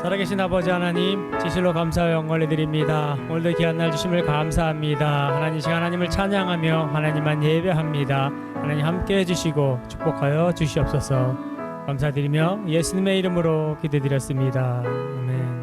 살아계신 아버지 하나님, 진실로 감사와 영광을 드립니다. 오늘도 귀한 날 주심을 감사합니다. 하나님, 시간 하나님을 찬양하며 하나님만 예배합니다. 하나님 함께 해주시고 축복하여 주시옵소서. 감사드리며 예수님의 이름으로 기도드렸습니다. 아멘.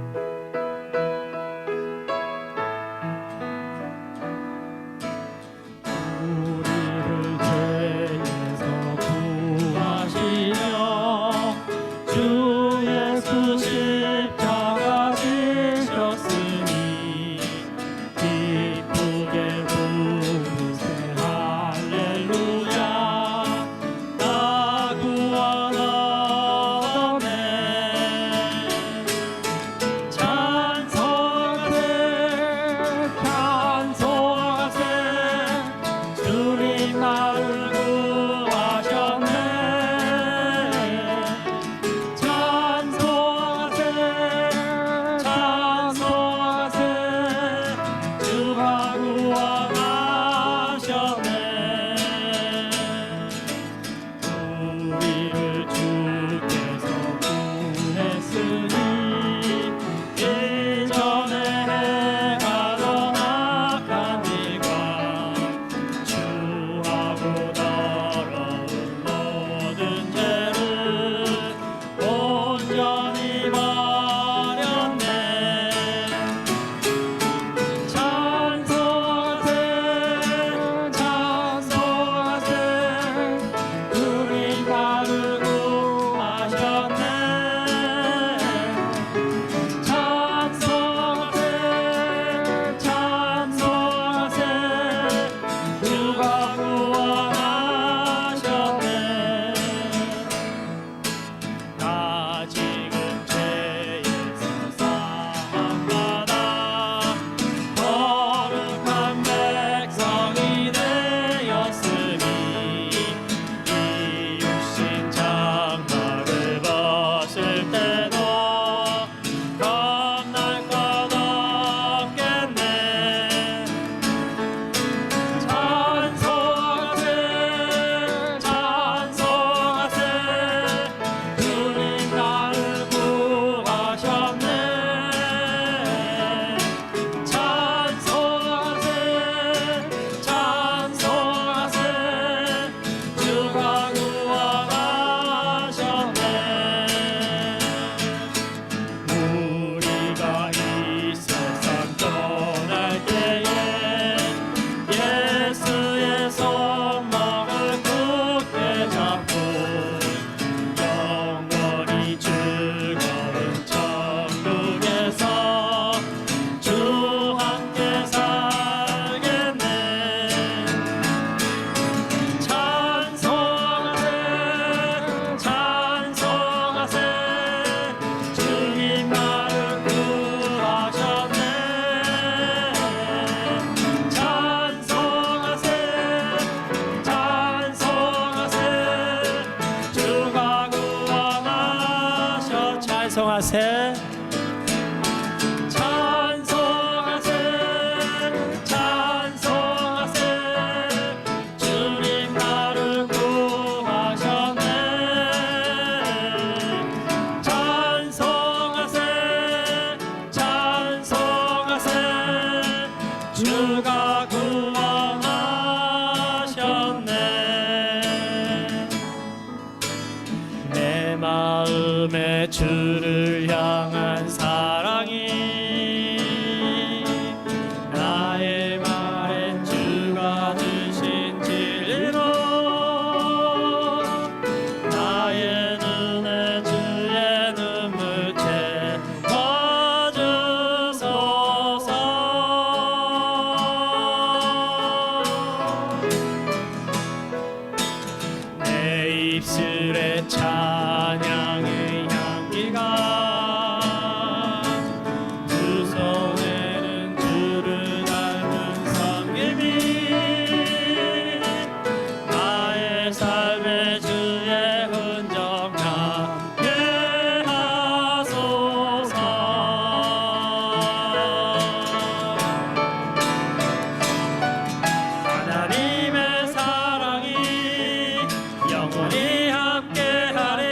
찬송하세, 찬송하세, 찬송하세. 주님 나를 구하셨네. 찬송하세, 찬송하세. 주가 구원하셨네. 내 마음에 주를 향한 사랑이 나의 말에 주가 주신 진리로 나의 눈에 주의 눈물 채워주소서. 내 입술에 찬양의 향기가 두 손에는 주를 닮은 섬김이 나의 삶의 주의 흔적 나게 하소서. 하나님의 사랑이 영원히 함께하리.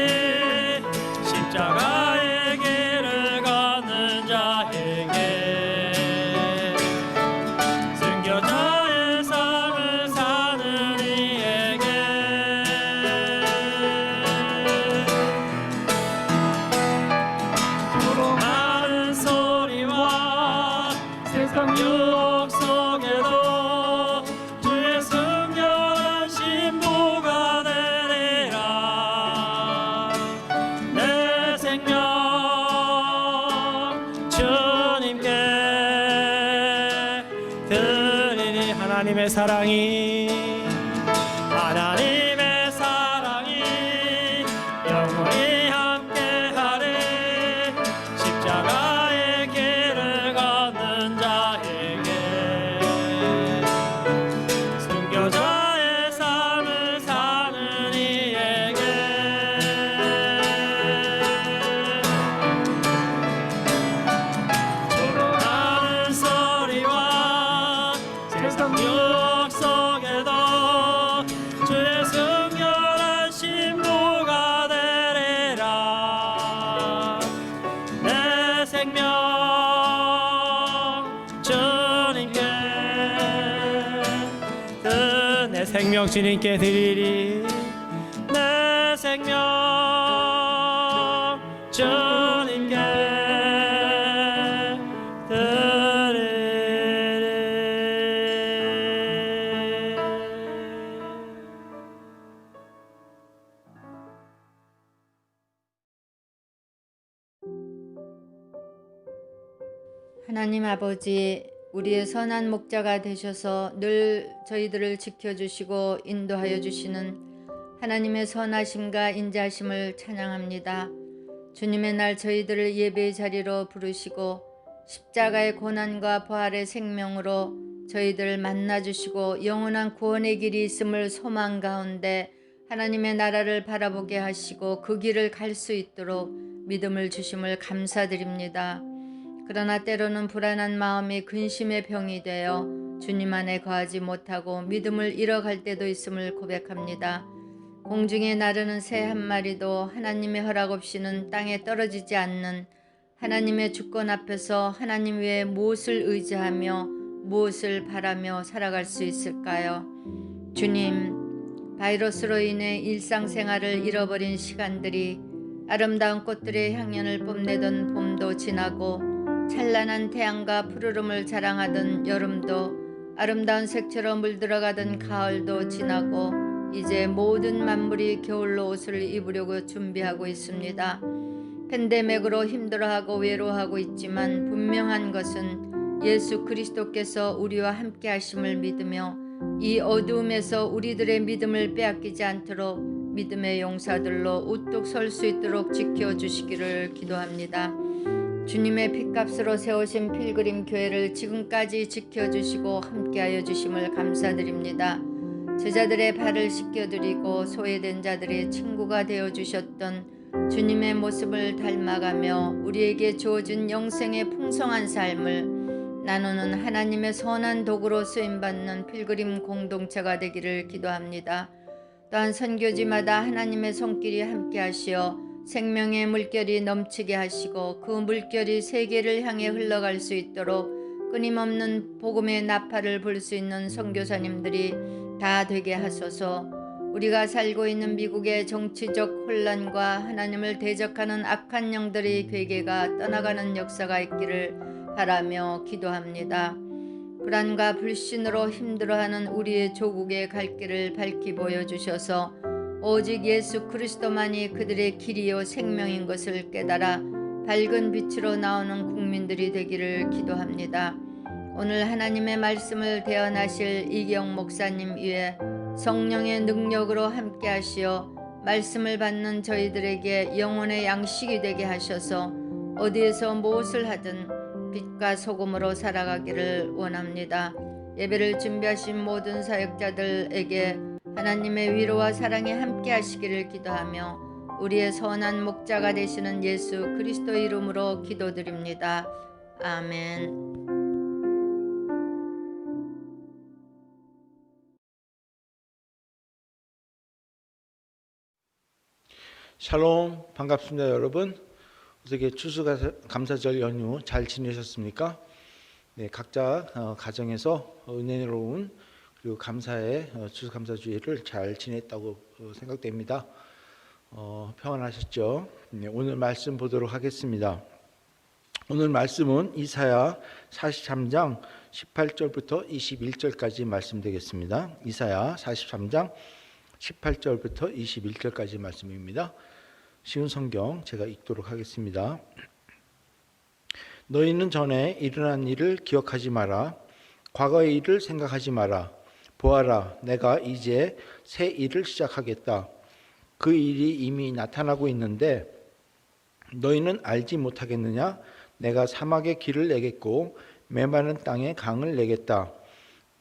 하나님의 사랑이 영원히 함께하리. 십자가의 길을 걷는 자에게 순교자의 삶을 사는 이에게 조롱하는 소리와 세상 유혹 속에도 주의 순결한 신부가 되리라. 내 생명 주님께 내 생명 주님께 드리리. 내 생명 주님께 드리리. 하나님 아버지, 우리의 선한 목자가 되셔서 늘 저희들을 지켜주시고 인도하여 주시는 하나님의 선하심과 인자하심을 찬양합니다. 주님의 날 저희들을 예배의 자리로 부르시고 십자가의 고난과 부활의 생명으로 저희들을 만나주시고 영원한 구원의 길이 있음을 소망 가운데 하나님의 나라를 바라보게 하시고 그 길을 갈 수 있도록 믿음을 주심을 감사드립니다. 그러나 때로는 불안한 마음이 근심의 병이 되어 주님 안에 거하지 못하고 믿음을 잃어갈 때도 있음을 고백합니다. 공중에 나르는 새 한 마리도 하나님의 허락 없이는 땅에 떨어지지 않는 하나님의 주권 앞에서 하나님 외에 무엇을 의지하며 무엇을 바라며 살아갈 수 있을까요? 주님, 바이러스로 인해 일상생활을 잃어버린 시간들이 아름다운 꽃들의 향연을 뽐내던 봄도 지나고 찬란한 태양과 푸르름을 자랑하던 여름도 아름다운 색채로 물들어가던 가을도 지나고 이제 모든 만물이 겨울로 옷을 입으려고 준비하고 있습니다. 팬데믹으로 힘들어하고 외로워하고 있지만 분명한 것은 예수 그리스도께서 우리와 함께 하심을 믿으며 이 어두움에서 우리들의 믿음을 빼앗기지 않도록 믿음의 용사들로 우뚝 설 수 있도록 지켜주시기를 기도합니다. 주님의 핏값으로 세우신 필그림 교회를 지금까지 지켜주시고 함께하여 주심을 감사드립니다. 제자들의 발을 씻겨드리고 소외된 자들의 친구가 되어주셨던 주님의 모습을 닮아가며 우리에게 주어진 영생의 풍성한 삶을 나누는 하나님의 선한 도구로 쓰임받는 필그림 공동체가 되기를 기도합니다. 또한 선교지마다 하나님의 손길이 함께하시어 생명의 물결이 넘치게 하시고 그 물결이 세계를 향해 흘러갈 수 있도록 끊임없는 복음의 나팔을 불 수 있는 선교사님들이 다 되게 하소서. 우리가 살고 있는 미국의 정치적 혼란과 하나님을 대적하는 악한 영들의 괴계가 떠나가는 역사가 있기를 바라며 기도합니다. 불안과 불신으로 힘들어하는 우리의 조국의 갈 길을 밝히 보여주셔서 오직 예수 그리스도만이 그들의 길이요 생명인 것을 깨달아 밝은 빛으로 나오는 국민들이 되기를 기도합니다. 오늘 하나님의 말씀을 대언하실 이경 목사님 위에 성령의 능력으로 함께 하시어 말씀을 받는 저희들에게 영혼의 양식이 되게 하셔서 어디에서 무엇을 하든 빛과 소금으로 살아가기를 원합니다. 예배를 준비하신 모든 사역자들에게 하나님의 위로와 사랑이 함께 하시기를 기도하며 우리의 선한 목자가 되시는 예수 그리스도 이름으로 기도드립니다. 아멘. 샬롬, 반갑습니다 여러분. 어떻게 추수감사절 연휴 잘 지내셨습니까? 네, 각자 가정에서 은혜로운 그리고 감사의 추수감사주일을 잘 지냈다고 생각됩니다. 평안하셨죠? 네, 오늘 말씀 보도록 하겠습니다. 오늘 말씀은 이사야 43장 18절부터 21절까지 말씀 되겠습니다. 이사야 43장 18절부터 21절까지 말씀입니다. 쉬운 성경 제가 읽도록 하겠습니다. 너희는 전에 일어난 일을 기억하지 마라. 과거의 일을 생각하지 마라. 보아라, 내가 이제 새 일을 시작하겠다. 그 일이 이미 나타나고 있는데 너희는 알지 못하겠느냐? 내가 사막에 길을 내겠고 메마른 땅에 강을 내겠다.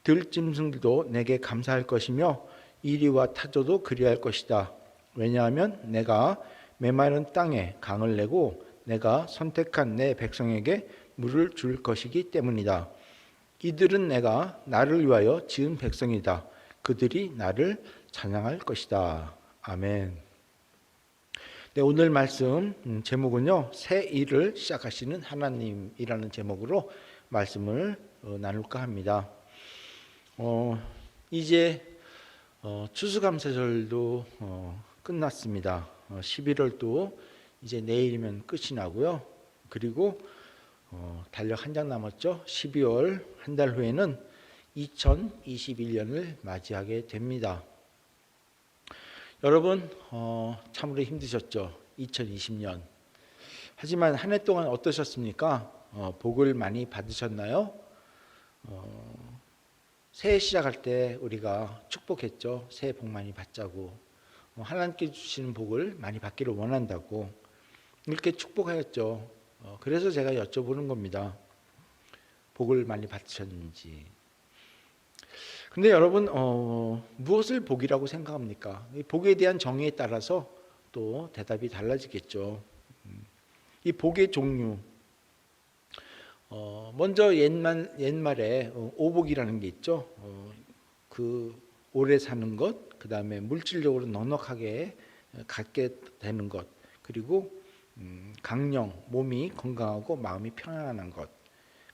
들짐승들도 내게 감사할 것이며 이리와 타조도 그리할 것이다. 왜냐하면 내가 메마른 땅에 강을 내고 내가 선택한 내 백성에게 물을 줄 것이기 때문이다. 이들은 내가 나를 위하여 지은 백성이다. 그들이 나를 찬양할 것이다. 아멘. 네, 오늘 말씀 제목은요, 새 일을 시작하시는 하나님이라는 제목으로 말씀을 나눌까 합니다. 이제 추수감사절도 끝났습니다. 11월도 이제 내일이면 끝이 나고요. 그리고 달력 한 장 남았죠. 12월 한 달 후에는 2021년을 맞이하게 됩니다. 여러분 참으로 힘드셨죠. 2020년. 하지만 한 해 동안 어떠셨습니까? 복을 많이 받으셨나요? 새해 시작할 때 우리가 축복했죠. 새해 복 많이 받자고. 하나님께 주시는 복을 많이 받기를 원한다고 이렇게 축복하였죠. 그래서 제가 여쭤보는 겁니다. 복을 많이 받으셨는지. 근데 여러분 무엇을 복이라고 생각합니까? 이 복에 대한 정의에 따라서 또 대답이 달라지겠죠. 이 복의 종류. 먼저 옛말에 오복이라는 게 있죠. 그 오래 사는 것, 그 다음에 물질적으로 넉넉하게 갖게 되는 것, 그리고 강령, 몸이 건강하고 마음이 평안한 것,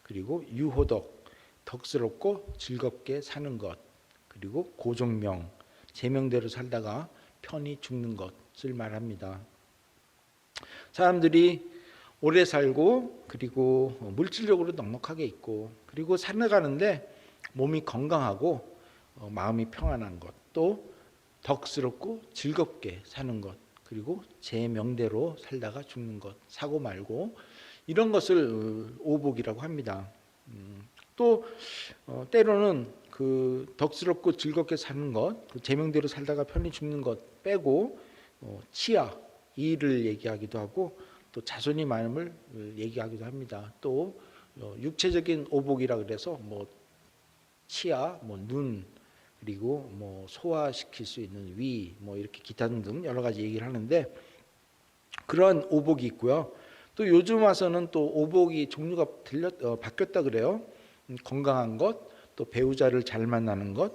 그리고 유호덕, 덕스럽고 즐겁게 사는 것, 그리고 고종명, 제명대로 살다가 편히 죽는 것을 말합니다. 사람들이 오래 살고 그리고 물질적으로 넉넉하게 있고 그리고 살아가는데 몸이 건강하고 마음이 평안한 것, 또 덕스럽고 즐겁게 사는 것, 그리고 제 명대로 살다가 죽는 것, 사고 말고 이런 것을 오복이라고 합니다. 또 때로는 그 덕스럽고 즐겁게 사는 것, 제 명대로 살다가 편히 죽는 것 빼고 치아, 이를 얘기하기도 하고 또 자손이 많음을 얘기하기도 합니다. 또 육체적인 오복이라 그래서 뭐 치아, 뭐 눈, 그리고 뭐 소화시킬 수 있는 위, 뭐 이렇게 기타 등등 여러 가지 얘기를 하는데 그런 오복이 있고요. 또 요즘 와서는 또 오복이 종류가 바뀌었다 그래요. 건강한 것, 또 배우자를 잘 만나는 것,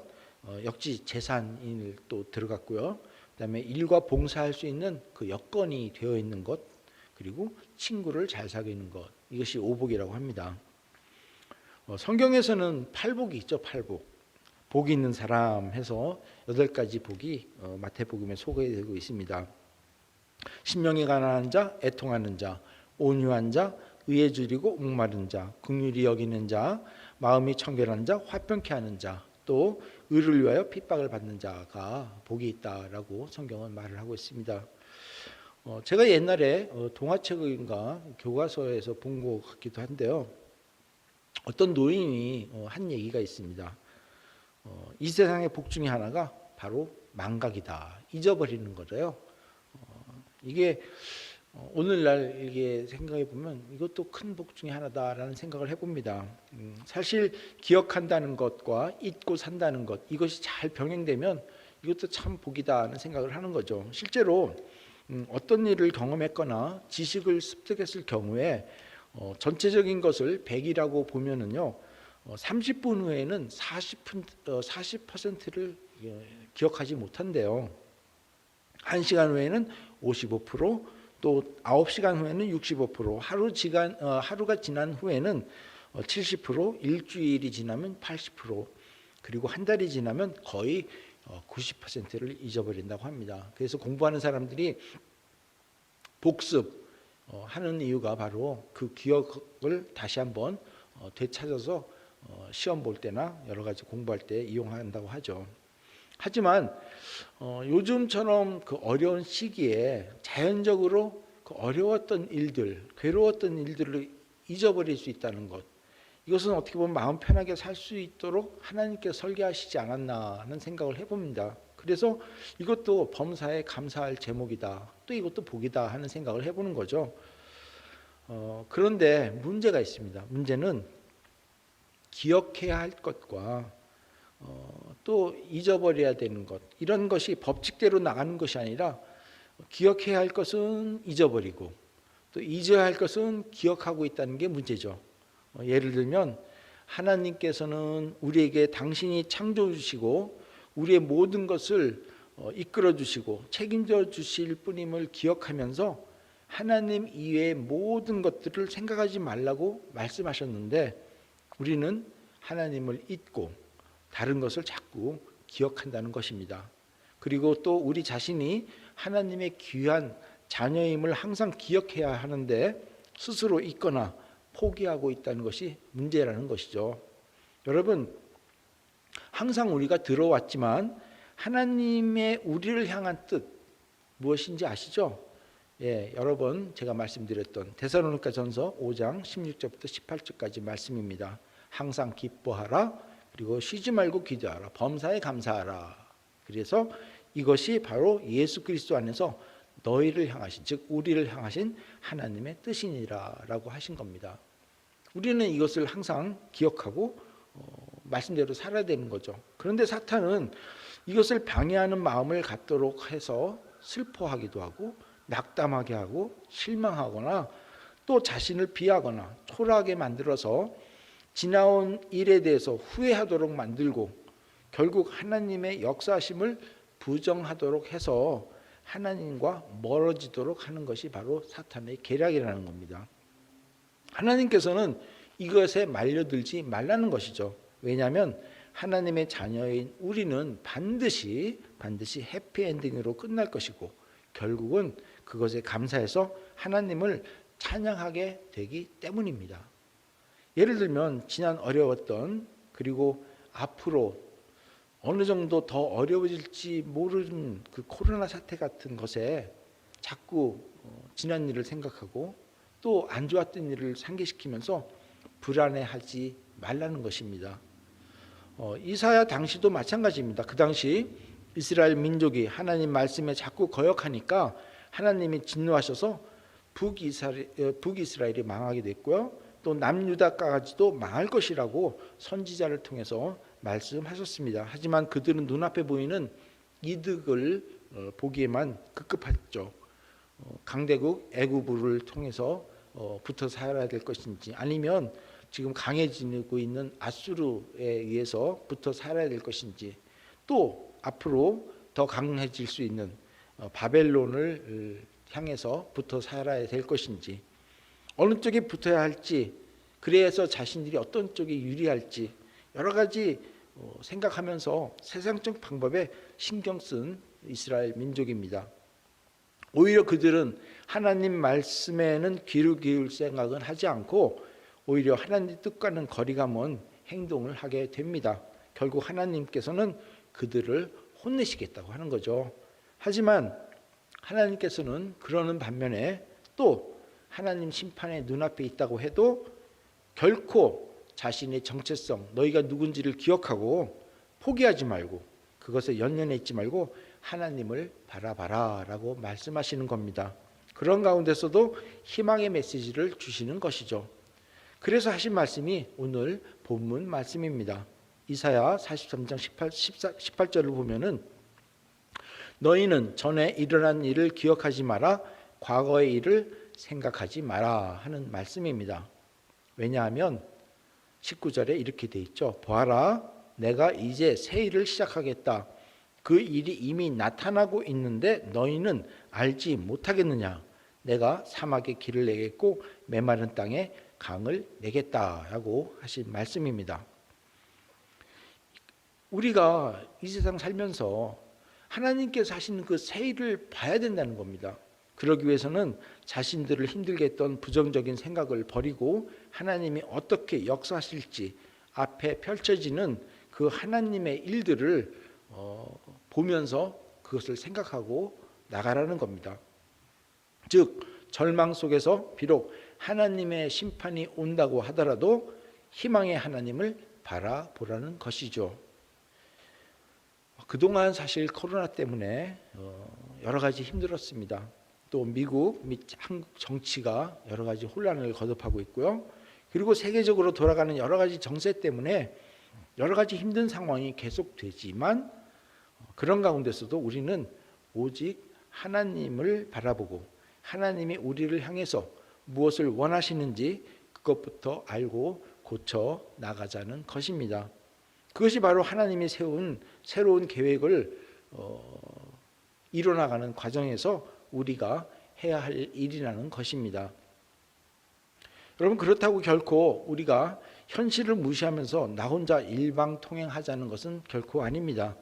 역시 재산이 또 들어갔고요. 그다음에 일과 봉사할 수 있는 그 여건이 되어 있는 것, 그리고 친구를 잘 사귀는 것, 이것이 오복이라고 합니다. 성경에서는 팔복이 있죠. 팔복. 복이 있는 사람 해서 8가지 복이 마태복음에 소개되고 있습니다. 신령이 가난한 자, 애통하는 자, 온유한 자, 의에 줄이고 목마른 자, 긍휼히 여기는 자, 마음이 청결한 자, 화평케 하는 자, 또 의를 위하여 핍박을 받는 자가 복이 있다라고 성경은 말을 하고 있습니다. 제가 옛날에 동화책인가 교과서에서 본 것 같기도 한데요. 어떤 노인이 한 얘기가 있습니다. 이 세상의 복 중에 하나가 바로 망각이다. 잊어버리는 거래요. 이게 오늘날 이게 생각해 보면 이것도 큰 복 중에 하나다라는 생각을 해봅니다. 사실 기억한다는 것과 잊고 산다는 것, 이것이 잘 병행되면 이것도 참 복이다는 생각을 하는 거죠. 실제로 어떤 일을 경험했거나 지식을 습득했을 경우에 전체적인 것을 100이라고 보면은요, 30분 후에는 40%를 기억하지 못한대요. 1시간 후에는 55%, 또 9시간 후에는 65%, 하루가 지난 후에는 70%, 일주일이 지나면 80%, 그리고 한 달이 지나면 거의 90%를 잊어버린다고 합니다. 그래서 공부하는 사람들이 복습 하는 이유가 바로 그 기억을 다시 한번 되찾아서 시험 볼 때나 여러 가지 공부할 때 이용한다고 하죠. 하지만 요즘처럼 그 어려운 시기에 자연적으로 그 어려웠던 일들, 괴로웠던 일들을 잊어버릴 수 있다는 것, 이것은 어떻게 보면 마음 편하게 살 수 있도록 하나님께서 설계하시지 않았나 하는 생각을 해봅니다. 그래서 이것도 범사에 감사할 제목이다, 또 이것도 복이다 하는 생각을 해보는 거죠. 그런데 문제가 있습니다. 문제는 기억해야 할 것과 또 잊어버려야 되는 것, 이런 것이 법칙대로 나가는 것이 아니라 기억해야 할 것은 잊어버리고 또 잊어야 할 것은 기억하고 있다는 게 문제죠. 예를 들면 하나님께서는 우리에게 당신이 창조해 주시고 우리의 모든 것을 이끌어 주시고 책임져 주실 뿐임을 기억하면서 하나님 이외의 모든 것들을 생각하지 말라고 말씀하셨는데, 우리는 하나님을 잊고 다른 것을 자꾸 기억한다는 것입니다. 그리고 또 우리 자신이 하나님의 귀한 자녀임을 항상 기억해야 하는데 스스로 잊거나 포기하고 있다는 것이 문제라는 것이죠. 여러분, 항상 우리가 들어왔지만 하나님의 우리를 향한 뜻 무엇인지 아시죠? 여러 번 제가 말씀드렸던 데살로니가전서 5장 16절부터 18절까지 말씀입니다. 항상 기뻐하라, 그리고 쉬지 말고 기도하라, 범사에 감사하라. 그래서 이것이 바로 예수 그리스도 안에서 너희를 향하신, 즉 우리를 향하신 하나님의 뜻이니라 라고 하신 겁니다. 우리는 이것을 항상 기억하고 말씀대로 살아야 되는 거죠. 그런데 사탄은 이것을 방해하는 마음을 갖도록 해서 슬퍼하기도 하고 낙담하게 하고 실망하거나 또 자신을 비하거나 초라하게 만들어서 지나온 일에 대해서 후회하도록 만들고 결국 하나님의 역사하심을 부정하도록 해서 하나님과 멀어지도록 하는 것이 바로 사탄의 계략이라는 겁니다. 하나님께서는 이것에 말려들지 말라는 것이죠. 왜냐하면 하나님의 자녀인 우리는 반드시 해피엔딩으로 끝날 것이고 결국은 그것에 감사해서 하나님을 찬양하게 되기 때문입니다. 예를 들면 지난 어려웠던, 그리고 앞으로 어느 정도 더 어려워질지 모르는 그 코로나 사태 같은 것에 자꾸 지난 일을 생각하고 또 안 좋았던 일을 상기시키면서 불안해하지 말라는 것입니다. 이사야 당시도 마찬가지입니다. 그 당시 이스라엘 민족이 하나님 말씀에 자꾸 거역하니까 하나님이 진노하셔서 북이스라엘이 망하게 됐고요. 또 남유다까지도 망할 것이라고 선지자를 통해서 말씀하셨습니다. 하지만 그들은 눈앞에 보이는 이득을 보기에만 급급했죠. 강대국 애굽을 통해서 붙어 살아야 될 것인지, 아니면 지금 강해지고 있는 아수르에 의해서 붙어 살아야 될 것인지, 또 앞으로 더 강해질 수 있는 바벨론을 향해서 붙어 살아야 될 것인지, 어느 쪽에 붙어야 할지, 그래서 자신들이 어떤 쪽이 유리할지 여러 가지 생각하면서 세상적 방법에 신경 쓴 이스라엘 민족입니다. 오히려 그들은 하나님 말씀에는 귀를 기울 생각은 하지 않고 오히려 하나님 뜻과는 거리가 먼 행동을 하게 됩니다. 결국 하나님께서는 그들을 혼내시겠다고 하는 거죠. 하지만 하나님께서는 그러는 반면에 또 하나님 심판의 눈앞에 있다고 해도 결코 자신의 정체성, 너희가 누군지를 기억하고 포기하지 말고 그것에 연연해 있지 말고 하나님을 바라봐라 라고 말씀하시는 겁니다. 그런 가운데서도 희망의 메시지를 주시는 것이죠. 그래서 하신 말씀이 오늘 본문 말씀입니다. 이사야 43장 18절을 보면은 너희는 전에 일어난 일을 기억하지 마라, 과거의 일을 생각하지 마라 하는 말씀입니다. 왜냐하면 19절에 이렇게 돼 있죠. 보아라, 내가 이제 새 일을 시작하겠다. 그 일이 이미 나타나고 있는데 너희는 알지 못하겠느냐. 내가 사막에 길을 내겠고 메마른 땅에 강을 내겠다라고 하신 말씀입니다. 우리가 이 세상 살면서 하나님께서 하시는 그 새 일을 봐야 된다는 겁니다. 그러기 위해서는 자신들을 힘들게 했던 부정적인 생각을 버리고 하나님이 어떻게 역사하실지 앞에 펼쳐지는 그 하나님의 일들을 보면서 그것을 생각하고 나가라는 겁니다. 즉 절망 속에서 비록 하나님의 심판이 온다고 하더라도 희망의 하나님을 바라보라는 것이죠. 그동안 사실 코로나 때문에 여러 가지 힘들었습니다. 또 미국 및 한국 정치가 여러 가지 혼란을 거듭하고 있고요. 그리고 세계적으로 돌아가는 여러 가지 정세 때문에 여러 가지 힘든 상황이 계속되지만 그런 가운데서도 우리는 오직 하나님을 바라보고 하나님이 우리를 향해서 무엇을 원하시는지 그것부터 알고 고쳐 나가자는 것입니다. 그것이 바로 하나님이 세운 새로운 계획을 이뤄나가는 과정에서 우리가 해야 할 일이라는 것입니다. 여러분, 그렇다고 결코 우리가 현실을 무시하면서 나 혼자 일방통행하자는 것은 결코 아닙니다.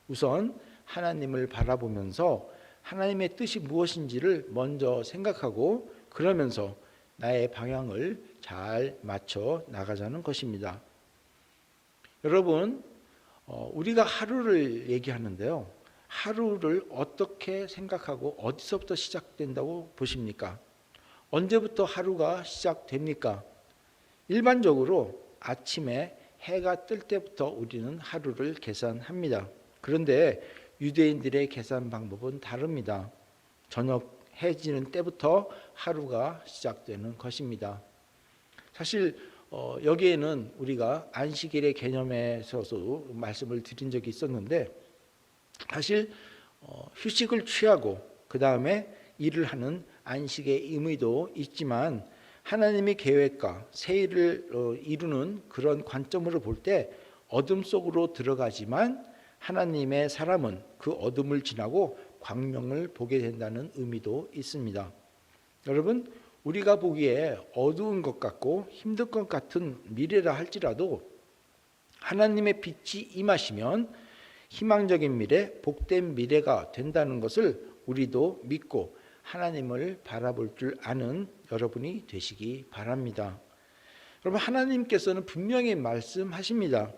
우선 하나님을 바라보면서 하나님의 뜻이 무엇인지를 먼저 생각하고 그러면서 나의 방향을 잘 맞춰 나가자는 것입니다. 여러분, 우리가 하루를 얘기하는데요. 하루를 어떻게 생각하고 어디서부터 시작된다고 보십니까? 언제부터 하루가 시작됩니까? 일반적으로 아침에 해가 뜰 때부터 우리는 하루를 계산합니다. 그런데 유대인들의 계산 방법은 다릅니다. 저녁 해 지는 때부터 하루가 시작되는 것입니다. 사실 여기에는 우리가 안식일의 개념에서도 말씀을 드린 적이 있었는데 사실 휴식을 취하고 그 다음에 일을 하는 안식의 의미도 있지만 하나님의 계획과 새 일을 이루는 그런 관점으로 볼 때 어둠 속으로 들어가지만 하나님의 사람은 그 어둠을 지나고 광명을 보게 된다는 의미도 있습니다. 여러분, 우리가 보기에 어두운 것 같고 힘들 것 같은 미래라 할지라도 하나님의 빛이 임하시면 희망적인 미래, 복된 미래가 된다는 것을 우리도 믿고 하나님을 바라볼 줄 아는 여러분이 되시기 바랍니다. 여러분, 하나님께서는 분명히 말씀하십니다.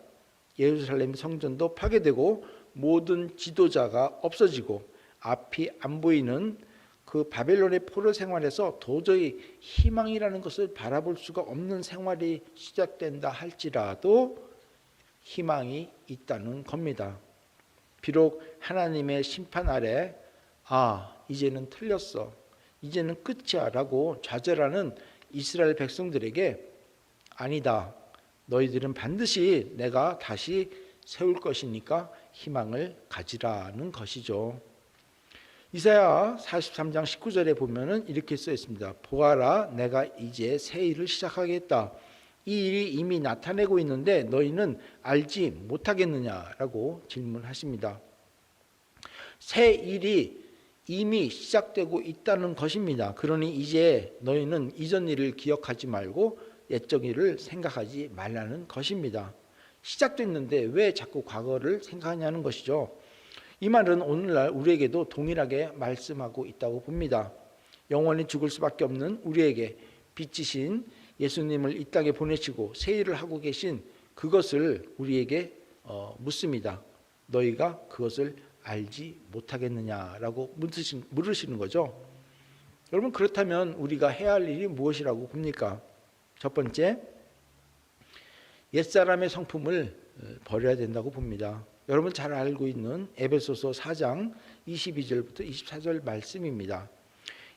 예루살렘 성전도 파괴되고 모든 지도자가 없어지고 앞이 안 보이는 그 바벨론의 포로 생활에서 도저히 희망이라는 것을 바라볼 수가 없는 생활이 시작된다 할지라도 희망이 있다는 겁니다. 비록 하나님의 심판 아래 이제는 틀렸어, 이제는 끝이야 라고 좌절하는 이스라엘 백성들에게 아니다, 너희들은 반드시 내가 다시 세울 것이니까 희망을 가지라는 것이죠. 이사야 43장 19절에 보면은 이렇게 써 있습니다. 보아라, 내가 이제 새 일을 시작하겠다. 이 일이 이미 나타내고 있는데 너희는 알지 못하겠느냐라고 질문하십니다. 새 일이 이미 시작되고 있다는 것입니다. 그러니 이제 너희는 이전 일을 기억하지 말고 옛적 일을 생각하지 말라는 것입니다. 시작됐는데 왜 자꾸 과거를 생각하냐는 것이죠. 이 말은 오늘날 우리에게도 동일하게 말씀하고 있다고 봅니다. 영원히 죽을 수밖에 없는 우리에게 빛이신 예수님을 이 땅에 보내시고 새 일을 하고 계신 그것을 우리에게 묻습니다. 너희가 그것을 알지 못하겠느냐라고 물으시는 거죠. 여러분, 그렇다면 우리가 해야 할 일이 무엇이라고 봅니까? 첫 번째, 옛사람의 성품을 버려야 된다고 봅니다. 여러분 잘 알고 있는 에베소서 4장 22절부터 24절 말씀입니다.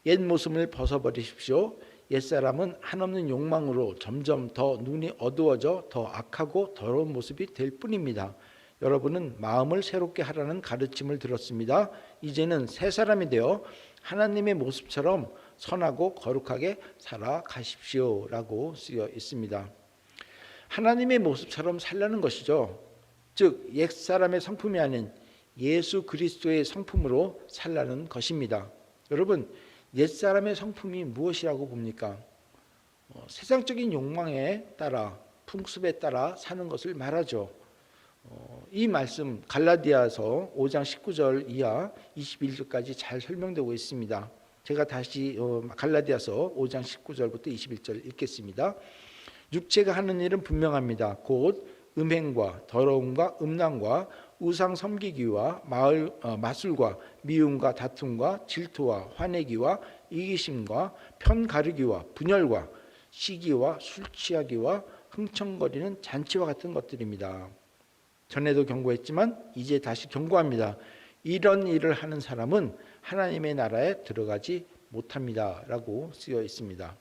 옛 모습을 벗어버리십시오. 옛사람은 한없는 욕망으로 점점 더 눈이 어두워져 더 악하고 더러운 모습이 될 뿐입니다. 여러분은 마음을 새롭게 하라는 가르침을 들었습니다. 이제는 새 사람이 되어 하나님의 모습처럼 선하고 거룩하게 살아가십시오 라고 쓰여 있습니다. 하나님의 모습처럼 살라는 것이죠. 즉 옛사람의 성품이 아닌 예수 그리스도의 성품으로 살라는 것입니다. 여러분, 옛사람의 성품이 무엇이라고 봅니까? 세상적인 욕망에 따라 풍습에 따라 사는 것을 말하죠. 이 말씀 갈라디아서 5장 19절 이하 21절까지 잘 설명되고 있습니다. 제가 다시 갈라디아서 5장 19절부터 21절 읽겠습니다. 육체가 하는 일은 분명합니다. 곧 음행과 더러움과 음란과 우상 섬기기와 마술과 미움과 다툼과 질투와 화내기와 이기심과 편 가르기와 분열과 시기와 술 취하기와 흥청거리는 잔치와 같은 것들입니다. 전에도 경고했지만 이제 다시 경고합니다. 이런 일을 하는 사람은 하나님의 나라에 들어가지 못합니다 라고 쓰여 있습니다.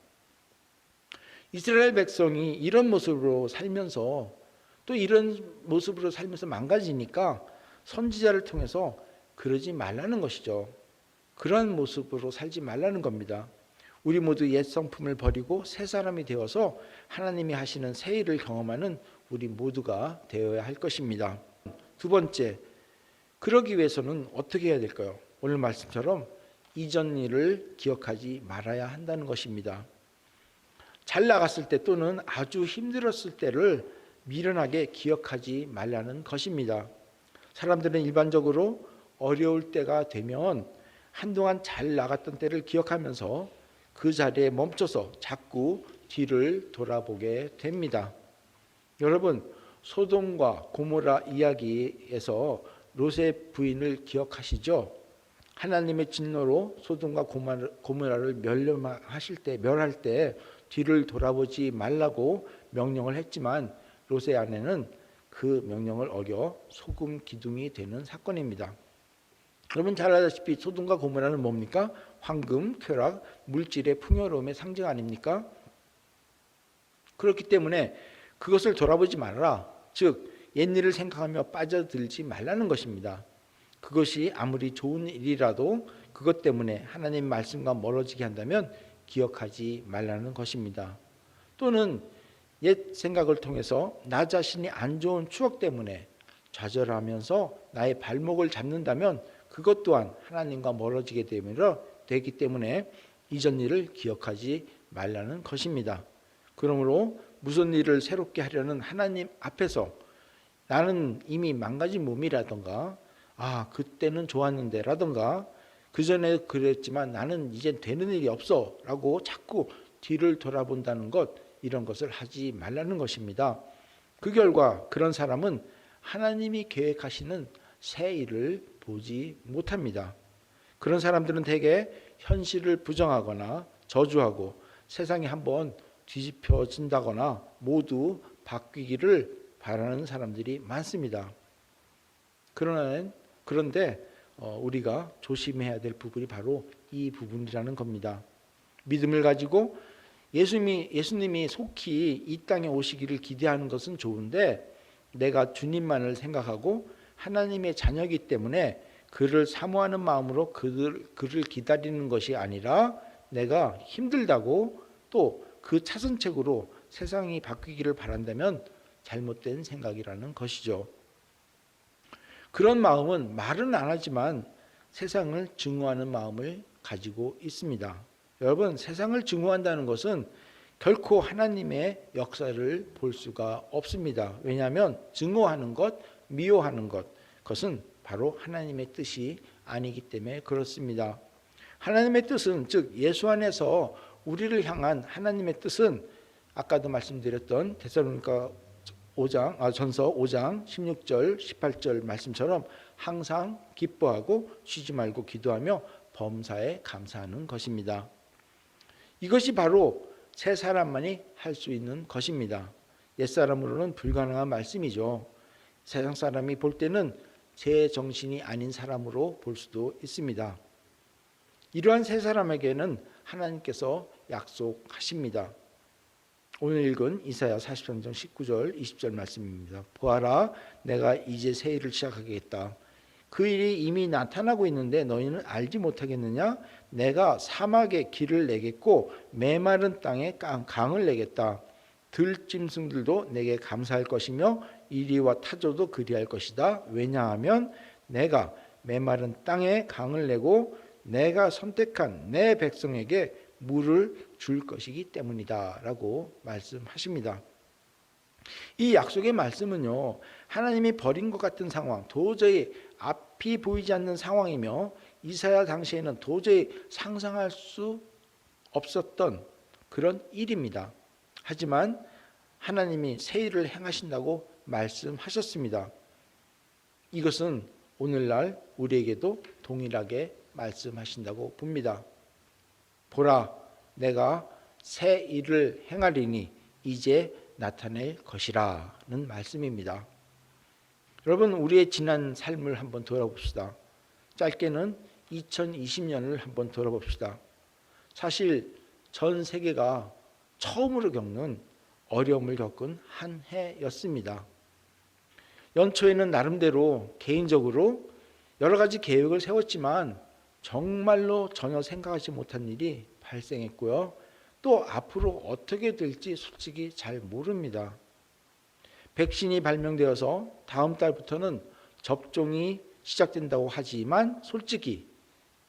이스라엘 백성이 이런 모습으로 살면서 또 이런 모습으로 살면서 망가지니까 선지자를 통해서 그러지 말라는 것이죠. 그런 모습으로 살지 말라는 겁니다. 우리 모두 옛 성품을 버리고 새 사람이 되어서 하나님이 하시는 새 일을 경험하는 우리 모두가 되어야 할 것입니다. 두 번째, 그러기 위해서는 어떻게 해야 될까요? 오늘 말씀처럼 이전 일을 기억하지 말아야 한다는 것입니다. 잘 나갔을 때 또는 아주 힘들었을 때를 미련하게 기억하지 말라는 것입니다. 사람들은 일반적으로 어려울 때가 되면 한동안 잘 나갔던 때를 기억하면서 그 자리에 멈춰서 자꾸 뒤를 돌아보게 됩니다. 여러분, 소돔과 고모라 이야기에서 롯의 부인을 기억하시죠? 하나님의 진노로 소돔과 고모라를 멸할 때 뒤를 돌아보지 말라고 명령을 했지만 롯의 아내는 그 명령을 어겨 소금 기둥이 되는 사건입니다. 여러분 잘 알다시피 소돔과 고모라는 뭡니까? 황금, 쾌락, 물질의 풍요로움의 상징 아닙니까? 그렇기 때문에 그것을 돌아보지 말아라. 즉 옛일을 생각하며 빠져들지 말라는 것입니다. 그것이 아무리 좋은 일이라도 그것 때문에 하나님 말씀과 멀어지게 한다면 기억하지 말라는 것입니다. 또는 옛 생각을 통해서 나 자신이 안 좋은 추억 때문에 좌절하면서 나의 발목을 잡는다면 그것 또한 하나님과 멀어지게 되기 때문에 이전 일을 기억하지 말라는 것입니다. 그러므로 무슨 일을 새롭게 하려는 하나님 앞에서 나는 이미 망가진 몸이라던가 그때는 좋았는데 라던가 그전에 그랬지만 나는 이젠 되는 일이 없어 라고 자꾸 뒤를 돌아본다는 것, 이런 것을 하지 말라는 것입니다. 그 결과 그런 사람은 하나님이 계획하시는 새 일을 보지 못합니다. 그런 사람들은 대개 현실을 부정하거나 저주하고 세상이 한번 뒤집혀진다거나 모두 바뀌기를 바라는 사람들이 많습니다. 그런데 우리가 조심해야 될 부분이 바로 이 부분이라는 겁니다. 믿음을 가지고 예수님이 속히 이 땅에 오시기를 기대하는 것은 좋은데 내가 주님만을 생각하고 하나님의 자녀이기 때문에 그를 사모하는 마음으로 그를 기다리는 것이 아니라 내가 힘들다고 또 그 차선책으로 세상이 바뀌기를 바란다면 잘못된 생각이라는 것이죠. 그런 마음은 말은 안 하지만 세상을 증오하는 마음을 가지고 있습니다. 여러분, 세상을 증오한다는 것은 결코 하나님의 역사를 볼 수가 없습니다. 왜냐하면 증오하는 것, 미워하는 것, 그것은 바로 하나님의 뜻이 아니기 때문에 그렇습니다. 하나님의 뜻은 즉 예수 안에서 우리를 향한 하나님의 뜻은 아까도 말씀드렸던 데살로니가 전서 5장 16절 18절 말씀처럼 항상 기뻐하고 쉬지 말고 기도하며 범사에 감사하는 것입니다. 이것이 바로 새 사람만이 할 수 있는 것입니다. 옛사람으로는 불가능한 말씀이죠. 세상 사람이 볼 때는 제 정신이 아닌 사람으로 볼 수도 있습니다. 이러한 새 사람에게는 하나님께서 약속하십니다. 오늘 읽은 이사야 43장 19절 20절 말씀입니다. 보아라, 내가 이제 새 일을 시작하겠다. 그 일이 이미 나타나고 있는데 너희는 알지 못하겠느냐? 내가 사막에 길을 내겠고 메마른 땅에 강을 내겠다. 들짐승들도 내게 감사할 것이며 이리와 타조도 그리할 것이다. 왜냐하면 내가 메마른 땅에 강을 내고 내가 선택한 내 백성에게 물을 줄 것이기 때문이다 라고 말씀하십니다. 이 약속의 말씀은요, 하나님이 버린 것 같은 상황, 도저히 앞이 보이지 않는 상황이며 이사야 당시에는 도저히 상상할 수 없었던 그런 일입니다. 하지만 하나님이 새 일을 행하신다고 말씀하셨습니다. 이것은 오늘날 우리에게도 동일하게 말씀하신다고 봅니다. 보라, 내가 새 일을 행하리니 이제 나타낼 것이라는 말씀입니다. 여러분, 우리의 지난 삶을 한번 돌아봅시다. 짧게는 2020년을 한번 돌아봅시다. 사실 전 세계가 처음으로 겪는 어려움을 겪은 한 해였습니다. 연초에는 나름대로 개인적으로 여러 가지 계획을 세웠지만 정말로 전혀 생각하지 못한 일이 발생했고요. 또 앞으로 어떻게 될지 솔직히 잘 모릅니다. 백신이 발명되어서 다음 달부터는 접종이 시작된다고 하지만 솔직히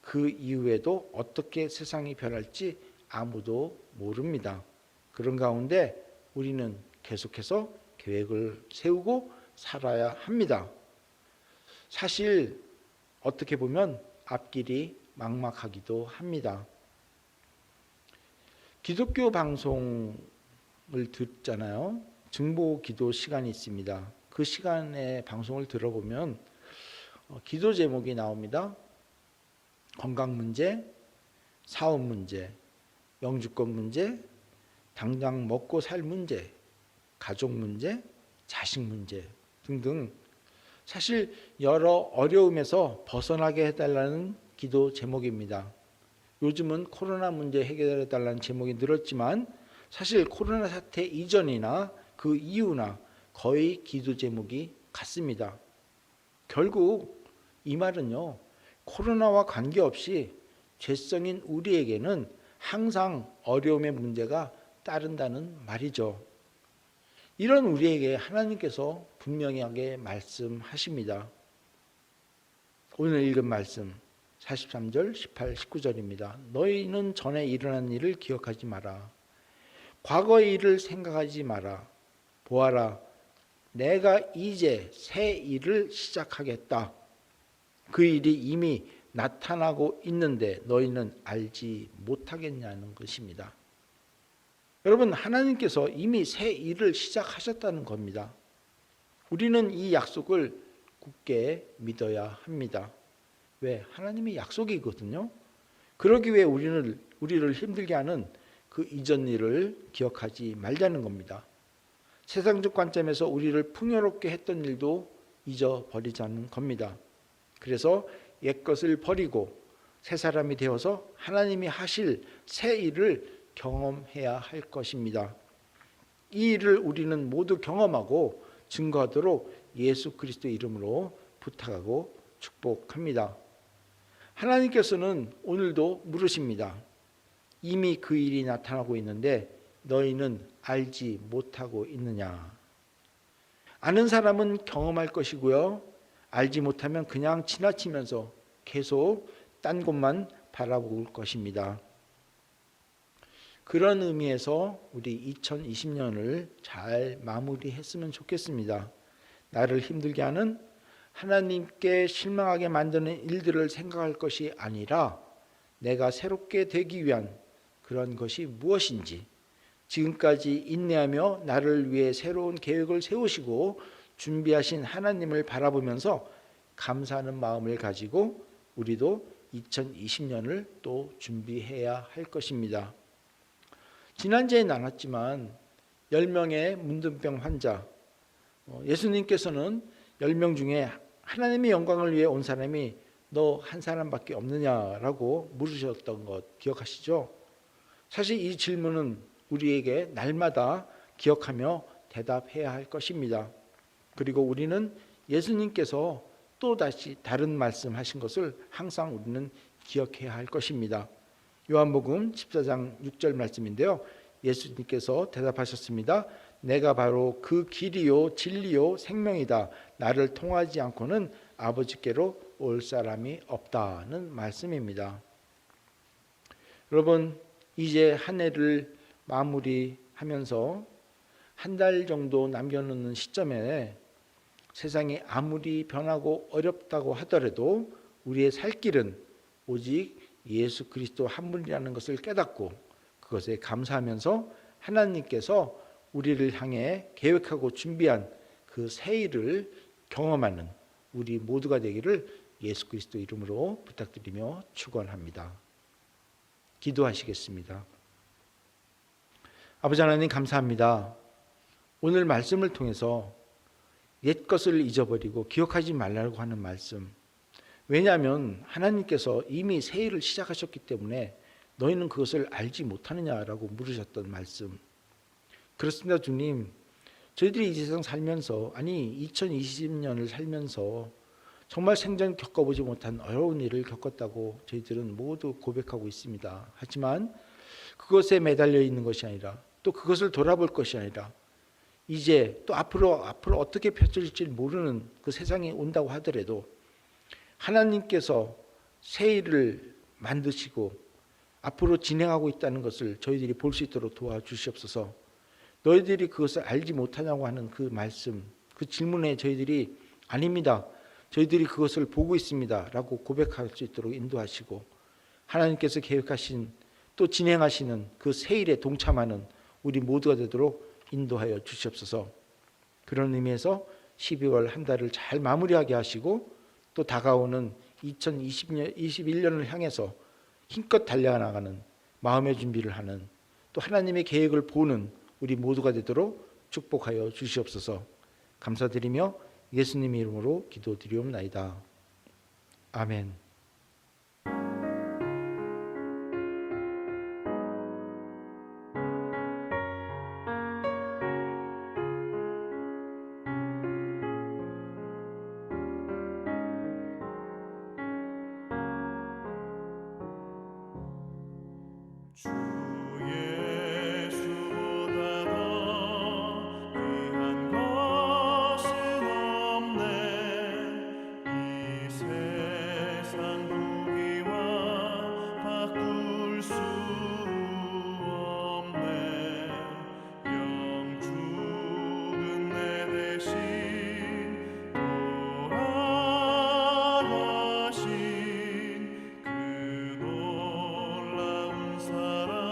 그 이후에도 어떻게 세상이 변할지 아무도 모릅니다. 그런 가운데 우리는 계속해서 계획을 세우고 살아야 합니다. 사실 어떻게 보면 앞길이 막막하기도 합니다. 기독교 방송을 듣잖아요. 증보 기도 시간이 있습니다. 그 시간에 방송을 들어보면 기도 제목이 나옵니다. 건강 문제, 사업 문제, 영주권 문제, 당장 먹고 살 문제, 가족 문제, 자식 문제 등등 사실 여러 어려움에서 벗어나게 해달라는 기도 제목입니다. 요즘은 코로나 문제 해결해달라는 제목이 늘었지만 사실 코로나 사태 이전이나 그 이후나 거의 기도 제목이 같습니다. 결국 이 말은요, 코로나와 관계없이 죄성인 우리에게는 항상 어려움의 문제가 따른다는 말이죠. 이런 우리에게 하나님께서 분명하게 말씀하십니다. 오늘 읽은 말씀 43절, 18, 19절입니다. 너희는 전에 일어난 일을 기억하지 마라. 과거의 일을 생각하지 마라. 보아라, 내가 이제 새 일을 시작하겠다. 그 일이 이미 나타나고 있는데 너희는 알지 못하겠냐는 것입니다. 여러분, 하나님께서 이미 새 일을 시작하셨다는 겁니다. 우리는 이 약속을 굳게 믿어야 합니다. 왜? 하나님의 약속이거든요. 그러기 위해 우리를 힘들게 하는 그 이전 일을 기억하지 말자는 겁니다. 세상적 관점에서 우리를 풍요롭게 했던 일도 잊어버리자는 겁니다. 그래서 옛것을 버리고 새 사람이 되어서 하나님이 하실 새 일을 경험해야 할 것입니다. 이 일을 우리는 모두 경험하고 증거하도록 예수 그리스도 이름으로 부탁하고 축복합니다. 하나님께서는 오늘도 물으십니다. 이미 그 일이 나타나고 있는데 너희는 알지 못하고 있느냐? 아는 사람은 경험할 것이고요. 알지 못하면 그냥 지나치면서 계속 딴 곳만 바라볼 것입니다. 그런 의미에서 우리 2020년을 잘 마무리했으면 좋겠습니다. 나를 힘들게 하는 하나님께 실망하게 만드는 일들을 생각할 것이 아니라 내가 새롭게 되기 위한 그런 것이 무엇인지, 지금까지 인내하며 나를 위해 새로운 계획을 세우시고 준비하신 하나님을 바라보면서 감사하는 마음을 가지고 우리도 2020년을 또 준비해야 할 것입니다. 지난주에 나눴지만 10명의 문둥병 환자, 예수님께서는 10명 중에 하나님의 영광을 위해 온 사람이 너 한 사람밖에 없느냐라고 물으셨던 것 기억하시죠? 사실 이 질문은 우리에게 날마다 기억하며 대답해야 할 것입니다. 그리고 우리는 예수님께서 또다시 다른 말씀하신 것을 항상 우리는 기억해야 할 것입니다. 요한복음 14장 6절 말씀인데요. 예수님께서 대답하셨습니다. 내가 바로 그 길이요 진리요 생명이다. 나를 통하지 않고는 아버지께로 올 사람이 없다는 말씀입니다. 여러분, 이제 한 해를 마무리하면서 한 달 정도 남겨놓는 시점에 세상이 아무리 변하고 어렵다고 하더라도 우리의 살 길은 오직 예수 그리스도 한 분이라는 것을 깨닫고 그것에 감사하면서 하나님께서 우리를 향해 계획하고 준비한 그 새 일을 경험하는 우리 모두가 되기를 예수 그리스도 이름으로 부탁드리며 축원합니다. 기도하시겠습니다. 아버지 하나님 감사합니다. 오늘 말씀을 통해서 옛 것을 잊어버리고 기억하지 말라고 하는 말씀. 왜냐하면 하나님께서 이미 새 일을 시작하셨기 때문에 너희는 그것을 알지 못하느냐라고 물으셨던 말씀. 그렇습니다, 주님. 저희들이 이 세상 살면서, 아니 2020년을 살면서 정말 생전 겪어보지 못한 어려운 일을 겪었다고 저희들은 모두 고백하고 있습니다. 하지만 그것에 매달려 있는 것이 아니라, 또 그것을 돌아볼 것이 아니라, 이제 또 앞으로 어떻게 펼쳐질지 모르는 그 세상이 온다고 하더라도 하나님께서 새 일을 만드시고 앞으로 진행하고 있다는 것을 저희들이 볼 수 있도록 도와주시옵소서. 너희들이 그것을 알지 못하냐고 하는 그 말씀, 그 질문에 저희들이 아닙니다, 저희들이 그것을 보고 있습니다 라고 고백할 수 있도록 인도하시고, 하나님께서 계획하신 또 진행하시는 그 새 일에 동참하는 우리 모두가 되도록 인도하여 주시옵소서. 그런 의미에서 12월 한 달을 잘 마무리하게 하시고, 또 다가오는 2021년을 향해서 힘껏 달려나가는 마음의 준비를 하는, 또 하나님의 계획을 보는 우리 모두가 되도록 축복하여 주시옵소서. 감사드리며 예수님의 이름으로 기도드리옵나이다. 아멘. 주 예수보다 더 귀한 것은 없네. 이 세상 부귀와 바꿀 수 없네. 영죽은 내 대신 돌아가신 그 놀라운 사랑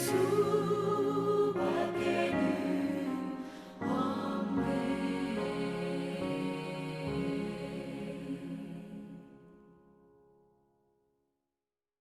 예수